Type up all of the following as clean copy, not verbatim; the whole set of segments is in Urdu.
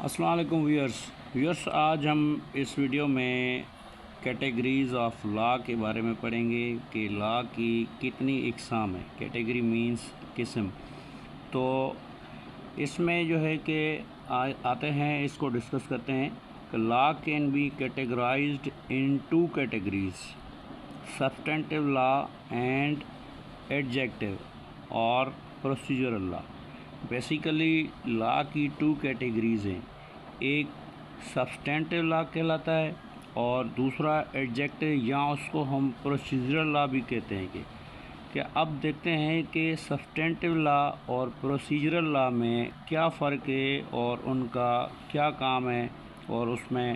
السلام علیکم ویورس آج ہم اس ویڈیو میں کیٹیگریز آف لا کے بارے میں پڑھیں گے کہ لا کی کتنی اقسام ہیں. کیٹیگری مینس قسم. تو اس میں جو ہے کہ آتے ہیں، اس کو ڈسکس کرتے ہیں کہ law can be categorised in 2 categories: substantive law and adjective اور پروسیجرل لا. بیسیکلی لا کی 2 کیٹیگریز ہیں، ایک سبسٹینٹیو لا کہلاتا ہے اور دوسرا ایڈجیکٹیو یا اس کو ہم پروسیجرل لا بھی کہتے ہیں. کہ اب دیکھتے ہیں کہ سبسٹینٹیو لا اور پروسیجرل لا میں کیا فرق ہے اور ان کا کیا کام ہے اور اس میں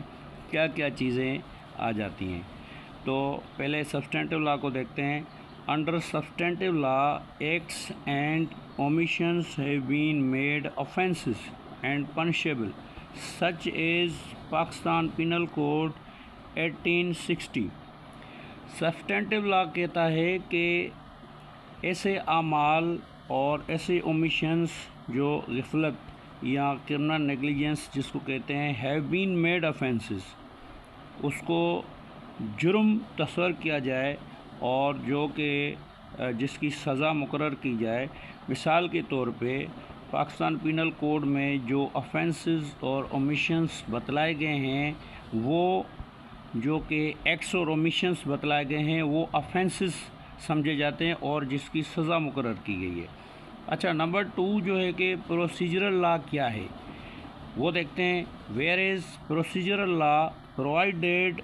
کیا کیا چیزیں آ جاتی ہیں. تو پہلے سبسٹینٹیو لا کو دیکھتے ہیں. Under substantive law, acts and omissions have been made offences and punishable, such as Pakistan Penal Code 1860. Substantive law کہتا ہے کہ ایسے اعمال اور ایسے omissions جو غفلت یا criminal negligence جس کو کہتے ہیں have been made offences، اس کو جرم تصور کیا جائے اور جو کہ جس کی سزا مقرر کی جائے. مثال کے طور پہ پاکستان پینل کوڈ میں جو افینسز اور اومیشنز بتلائے گئے ہیں، وہ جو کہ ایکٹس اور اومیشنز بتلائے گئے ہیں وہ افینسز سمجھے جاتے ہیں اور جس کی سزا مقرر کی گئی ہے. اچھا، نمبر 2 جو ہے کہ پروسیجرل لا کیا ہے وہ دیکھتے ہیں. Where is procedural law provided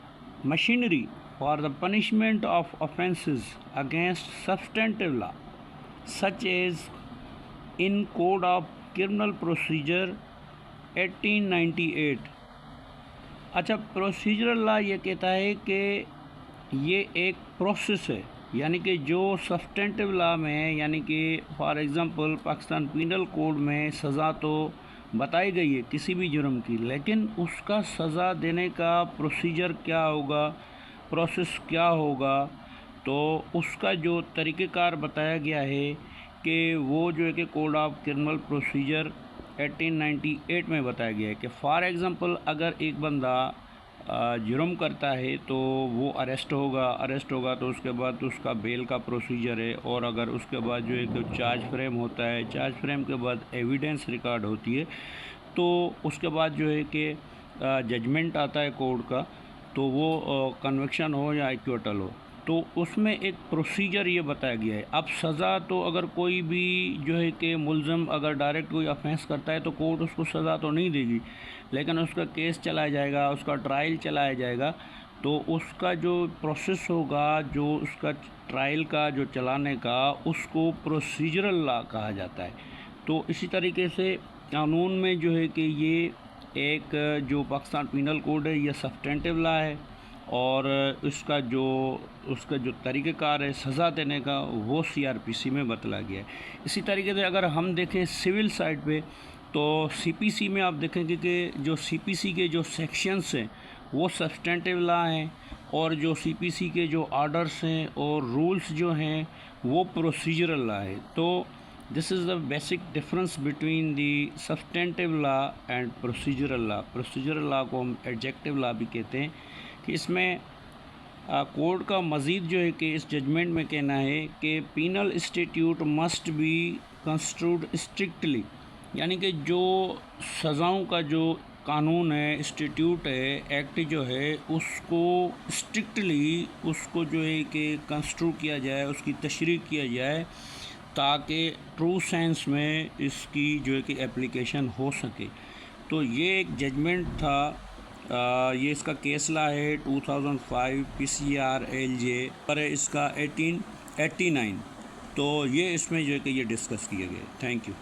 machinery for the punishment of offences against substantive law, such as in Code of Criminal Procedure 1898. اچھا، پروسیجرل لا یہ کہتا ہے کہ یہ ایک پروسیس ہے، یعنی کہ جو سبسٹینٹیو لا میں، یعنی کہ for example Pakistan penal code میں سزا تو بتائی گئی ہے کسی بھی جرم کی، لیکن اس کا سزا دینے کا پروسیجر کیا ہوگا، پروسیس کیا ہوگا، تو اس کا جو طریقہ کار بتایا گیا ہے کہ وہ جو ہے کہ کوڈ آف کرمنل پروسیجر 1898 میں بتایا گیا ہے کہ فار ایگزامپل اگر ایک بندہ جرم کرتا ہے تو وہ اریسٹ ہوگا تو اس کے بعد اس کا بیل کا پروسیجر ہے، اور اگر اس کے بعد جو ہے کہ چارج فریم ہوتا ہے، چارج فریم کے بعد ایویڈنس ریکارڈ ہوتی ہے، تو اس کے بعد جو ہے کہ ججمنٹ آتا ہے کورٹ کا، تو وہ کنوکشن ہو یا ایکویٹل ہو، تو اس میں ایک پروسیجر یہ بتایا گیا ہے. اب سزا تو اگر کوئی بھی جو ہے کہ ملزم اگر ڈائریکٹ کوئی افینس کرتا ہے تو کورٹ اس کو سزا تو نہیں دے گی، لیکن اس کا کیس چلایا جائے گا، اس کا ٹرائل چلایا جائے گا. تو اس کا جو پروسیس ہوگا، جو اس کا ٹرائل کا جو چلانے کا، اس کو پروسیجرل لا کہا جاتا ہے. تو اسی طریقے سے قانون میں جو ہے کہ یہ ایک جو پاکستان پینل کوڈ ہے یہ سبسٹینٹیو لا ہے، اور اس کا جو طریقہ کار ہے سزا دینے کا وہ CRPC میں بتلا گیا ہے. اسی طریقے سے اگر ہم دیکھیں سول سائڈ پہ، تو CPC میں آپ دیکھیں گے کہ جو CPC کے جو سیکشنز ہیں وہ سبسٹینٹیو لا ہیں، اور جو CPC کے جو آرڈرز ہیں اور رولز جو ہیں وہ پروسیجرل لا ہے. تو this is the basic difference between the substantive law and procedural law. Procedural law کو ہم ایڈجیکٹیو لا بھی کہتے ہیں. کہ اس میں کورٹ کا مزید جو ہے کہ اس ججمنٹ میں کہنا ہے کہ penal statute must be construed strictly, یعنی کہ جو سزاؤں کا جو قانون ہے، اسٹیٹیوٹ ہے، ایکٹ جو ہے، اس کو اسٹرکٹلی اس کو جو ہے کہ کنسٹرو کیا جائے، اس کی تشریح کیا جائے، تاکہ ٹرو سینس میں اس کی جو ہے کہ اپلیکیشن ہو سکے. تو یہ ایک ججمنٹ تھا. یہ اس کا کیس لا ہے 2005 PCRLJ پر اس کا 1889. تو یہ اس میں جو ہے کہ یہ ڈسکس کیا گیا. Thank you.